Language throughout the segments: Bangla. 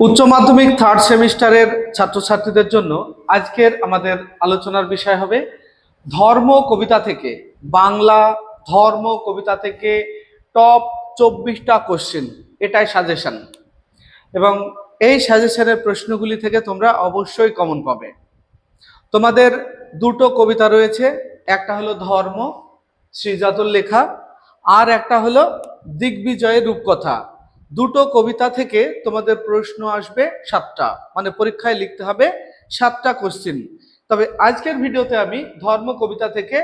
উচ্চ মাধ্যমিক থার্ড সেমিস্টারের ছাত্রছাত্রীদের জন্য আজকের আমাদের আলোচনার বিষয় হবে ধর্ম কবিতা থেকে বাংলা ধর্ম কবিতা থেকে টপ 24টা কোশ্চেন। এটাই সাজেশন, এবং এই সাজেশনের প্রশ্নগুলি থেকে তোমরা অবশ্যই কমন পাবে। তোমাদের দুটো কবিতা রয়েছে, একটা হলো ধর্ম শ্রীজাতর লেখা, আর একটা হলো দিগ্বিজয়ের রূপকথা। দুটো কবিতা থেকে তোমাদের প্রশ্ন আসবে 7টা, মানে পরীক্ষায় লিখতে হবে 7টা কোশ্চেন। তবে আজকের ভিডিওতে আমি ধর্ম কবিতা থেকে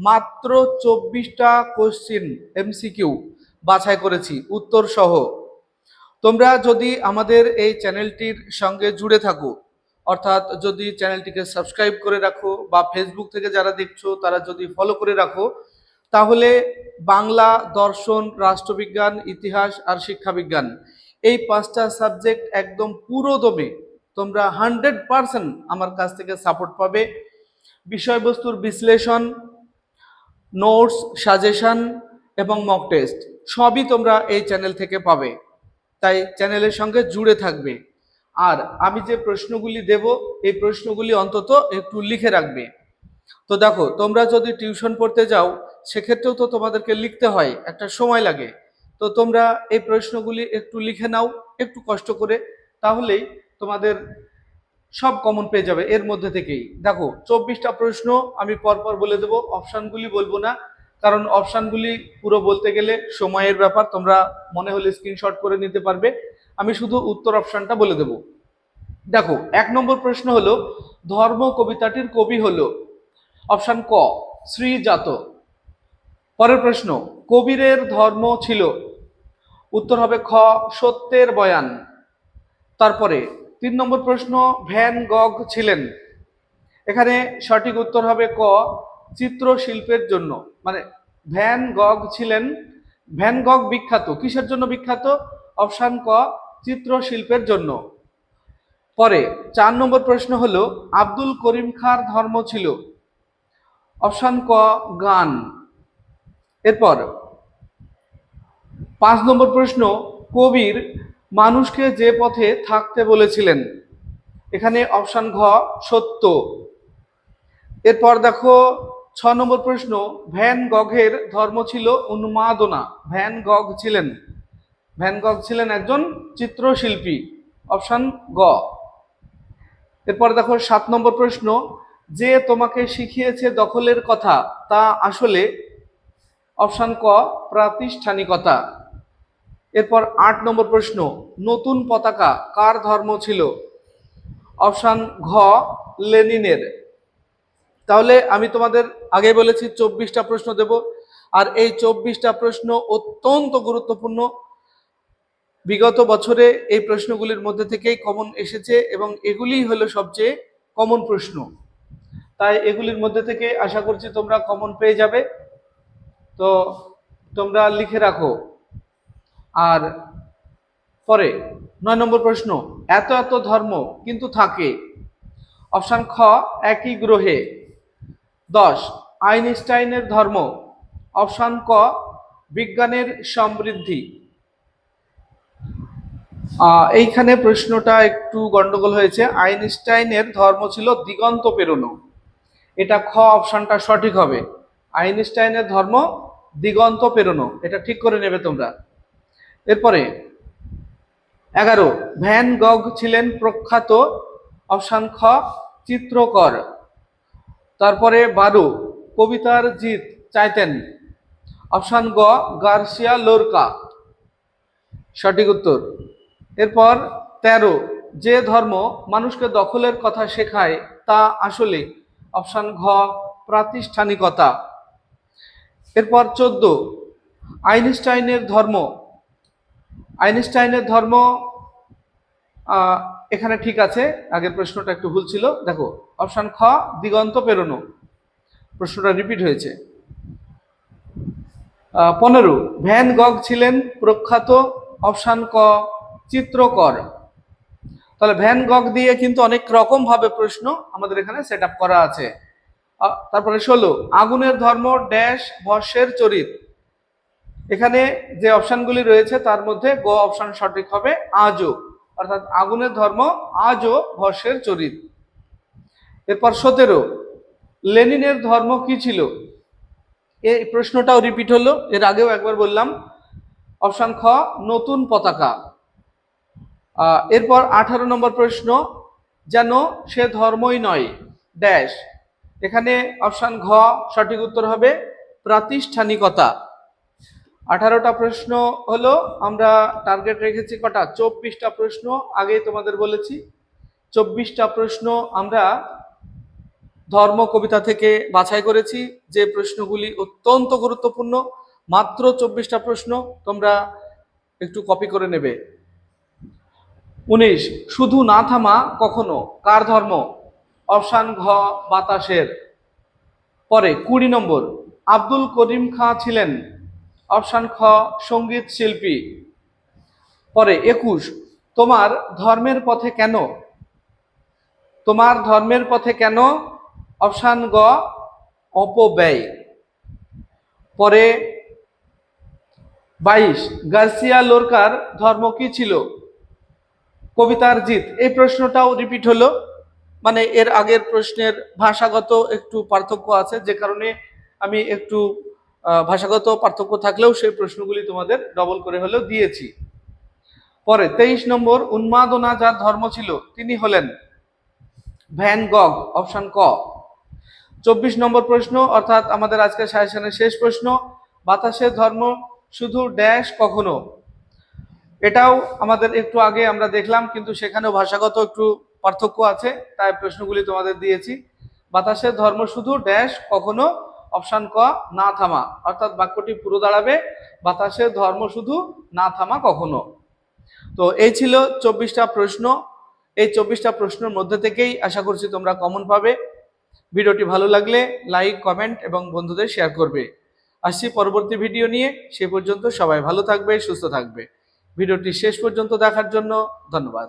মাত্র 24টা কোশ্চেন এমসিকিউ বাছাই করেছি উত্তর সহ। তোমরা যদি আমাদের এই চ্যানেলটির সঙ্গে জুড়ে থাকো, অর্থাৎ যদি চ্যানেলটিকে সাবস্ক্রাইব করে রাখো বা ফেসবুক থেকে যারা দেখছো তারা যদি ফলো করে রাখো, তাহলে বাংলা, দর্শন, রাষ্ট্রবিজ্ঞান, ইতিহাস আর শিক্ষাবিজ্ঞান এই 5টা সাবজেক্ট একদম পুরো দমে তোমরা 100% আমার কাছ থেকে সাপোর্ট পাবে। বিষয়বস্তুর বিশ্লেষণ, নোটস, সাজেশন এবং মক টেস্ট সবই তোমরা এই চ্যানেল থেকে পাবে। তাই চ্যানেলের সঙ্গে জুড়ে থাকবে। আর আমি যে প্রশ্নগুলি দেব এই প্রশ্নগুলি অন্তত একটু লিখে রাখবে। তো দেখো, তোমরা যদি টিউশন পড়তে যাও সেক্ষেত্রেও তো তোমাদেরকে লিখতে হয়, একটা সময় লাগে। তো তোমরা এই প্রশ্নগুলি একটু লিখে নাও একটু কষ্ট করে, তাহলেই তোমাদের সব কমন পেয়ে যাবে এর মধ্যে থেকেই। দেখো, 24টা প্রশ্ন আমি পরপর বলে দেবো, অপশানগুলি বলবো না, কারণ অপশানগুলি পুরো বলতে গেলে সময়ের ব্যাপার। তোমরা মনে হলে স্ক্রিনশট করে নিতে পারবে, আমি শুধু উত্তর অপশানটা বলে দেবো। দেখো, 1 নম্বর প্রশ্ন হলো ধর্ম কবিতাটির কবি হলো অপশান ক শ্রীজাত। পরের প্রশ্ন, কবিরের ধর্ম ছিল, উত্তর হবে খ সত্যের বয়ান। তারপরে 3 নম্বর প্রশ্ন, ভ্যান গগ ছিলেন, এখানে সঠিক উত্তর হবে ক চিত্রশিল্পের জন্য। মানে ভ্যান গগ ছিলেন, ভ্যান গগ বিখ্যাত কিসের জন্য বিখ্যাত? অপশান ক চিত্রশিল্পের জন্য। পরে 4 নম্বর প্রশ্ন হলো আব্দুল করিম খাঁর ধর্ম ছিল, অপশান ক গান। এরপর 5 নম্বর প্রশ্ন, কবির মানুষকে যে পথে থাকতে বলেছিলেন, এখানে অপশান ঘ সত্য। এরপর দেখো 6 নম্বর প্রশ্ন, ভ্যান গঘের ধর্ম ছিল উন্মাদনা, ভ্যান গঘ ছিলেন একজন চিত্রশিল্পী, অপশান গ। এরপর দেখো 7 নম্বর প্রশ্ন, যে তোমাকে শিখিয়েছে দখলের কথা তা আসলে, অপশান ক প্রাতিষ্ঠানিকতা। এরপর 8 নম্বর প্রশ্ন, নতুন পতাকা কার ধর্ম ছিল, অপশান ঘ লেনিনের। তাহলে আমি তোমাদের আগে বলেছি 24টা প্রশ্ন দেব, আর এই 24টা প্রশ্ন অত্যন্ত গুরুত্বপূর্ণ। বিগত বছরে এই প্রশ্নগুলির মধ্যে থেকেই কমন এসেছে এবং এগুলি হলো সবচেয়ে কমন প্রশ্ন, তাই এগুলির মধ্যে থেকে আশা করছি তোমরা কমন পেয়ে যাবে। তো তোমরা লিখে রাখো। আর পরে 9 নম্বর প্রশ্ন, এত এত ধর্ম কিন্তু থাকে, অপশান খ একই গ্রহে। 10 আইনস্টাইনের ধর্ম, অপশান ক বিজ্ঞানের সমৃদ্ধি। এইখানে প্রশ্নটা একটু গন্ডগোল হয়েছে, আইনস্টাইনের ধর্ম ছিল দিগন্ত পেরোনো, এটা খ অপশানটা সঠিক হবে। আইনস্টাইনের ধর্ম দিগন্ত পেরোনো, এটা ঠিক করে নেবে তোমরা। এরপরে 11 ভ্যান গগ ছিলেন প্রখ্যাত, অপশান খ চিত্রকর। তারপরে 12 কবিতার জিত চাইতেন, অপশান গ গার্সিয়া লোরকা, সঠিক উত্তর। এরপর 13 যে ধর্ম মানুষকে দখলের কথা শেখায় তা আসলে, অপশান ঘ প্রাতিষ্ঠানিকতা। এরপর 14 আইনস্টাইনের ধর্ম এখানে ঠিক আছে, আগের প্রশ্নটা একটু ভুল ছিল। দেখো, অপশান খ দিগন্ত পেরোনো, প্রশ্নটা রিপিট হয়েছে। 15 ভ্যান গগ ছিলেন প্রখ্যাত, অপশান ক চিত্রকর। তাহলে ভ্যান গগ দিয়ে কিন্তু অনেক রকম ভাবে প্রশ্ন আমাদের এখানে সেট আপ করা আছে। তারপরে 16 আগুনের ধর্ম ড্যাশ ভস্যের চরিত, এখানে যে অপশানগুলি রয়েছে তার মধ্যে গ অপশান সঠিক হবে আজও, অর্থাৎ আগুনের ধর্ম আজও ভস্মের চরিত। এরপর 17, লেনিনের ধর্ম কি ছিল? এই প্রশ্নটাও রিপিট হলো, এর আগেও একবার বললাম। অপশন খ, নতুন পতাকা। এরপর 18 নম্বর প্রশ্ন, যেন সে ধর্মই নয় ড্যাশ। এখানে অপশন ঘ সঠিক উত্তর হবে প্রাতিষ্ঠানিকতা। 18টা প্রশ্ন হলো, আমরা টার্গেট রেখেছি কটা? 24টা প্রশ্ন। আগেই তোমাদের বলেছি 24টা প্রশ্ন আমরা ধর্ম কবিতা থেকে বাছাই করেছি, যে প্রশ্নগুলি অত্যন্ত গুরুত্বপূর্ণ। মাত্র 24টা প্রশ্ন, তোমরা একটু কপি করে নেবে। 19, শুধু না থামা কখনো কার ধর্ম? অপশন ঘ বাতাসের। পরে 20 নম্বর, আব্দুল করিম খাঁ ছিলেন? অপশন খ সঙ্গীত শিল্পী। পরে 21, তোমার ধর্মের পথে কেন? তোমার ধর্মের পথে কেন? অপশন গ অপব্যয়। পরে 22, গার্সিয়া লোরকার ধর্ম কি ছিল? কবিতার জিত। এই প্রশ্নটাও রিপিট হলো, মানে এর আগের প্রশ্নের ভাষাগত একটু পার্থক্য আছে, যে কারণে আমি একটু ভাষাগত পার্থক্য থাকলেও সেই প্রশ্নগুলি তোমাদের ডবল করে হলেও দিয়েছি। পরে 23 নম্বর, উন্মাদনা যার ধর্ম ছিল তিনি হলেন ভ্যান গগ। অপশন ক। 24 নম্বর প্রশ্ন, অর্থাৎ আমাদের আজকের সাজেশনের শেষ প্রশ্ন, বাতাসের ধর্ম শুধু ড্যাশ কখনো? এটাও আমাদের একটু আগে আমরা দেখলাম, কিন্তু সেখানেও ভাষাগত একটু পার্থক্য আছে, তাই প্রশ্নগুলি তোমাদের দিয়েছি। বাতাসের ধর্ম শুধু ড্যাশ কখনো? অপশন ক না থামা। অর্থাৎ বাক্যটি পুরো দাঁড়াবে বাতাসের ধর্ম শুধু না থামা কখনো। তো এই ছিল 24টা প্রশ্ন। এই 24টা প্রশ্নের মধ্যে থেকেই আশা করছি তোমরা কমন পাবে। ভিডিওটি ভালো লাগলে লাইক, কমেন্ট এবং বন্ধুদের শেয়ার করবে। আসছি পরবর্তী ভিডিও নিয়ে, সে পর্যন্ত সবাই ভালো থাকবে, সুস্থ থাকবে। ভিডিওটি শেষ পর্যন্ত দেখার জন্য ধন্যবাদ।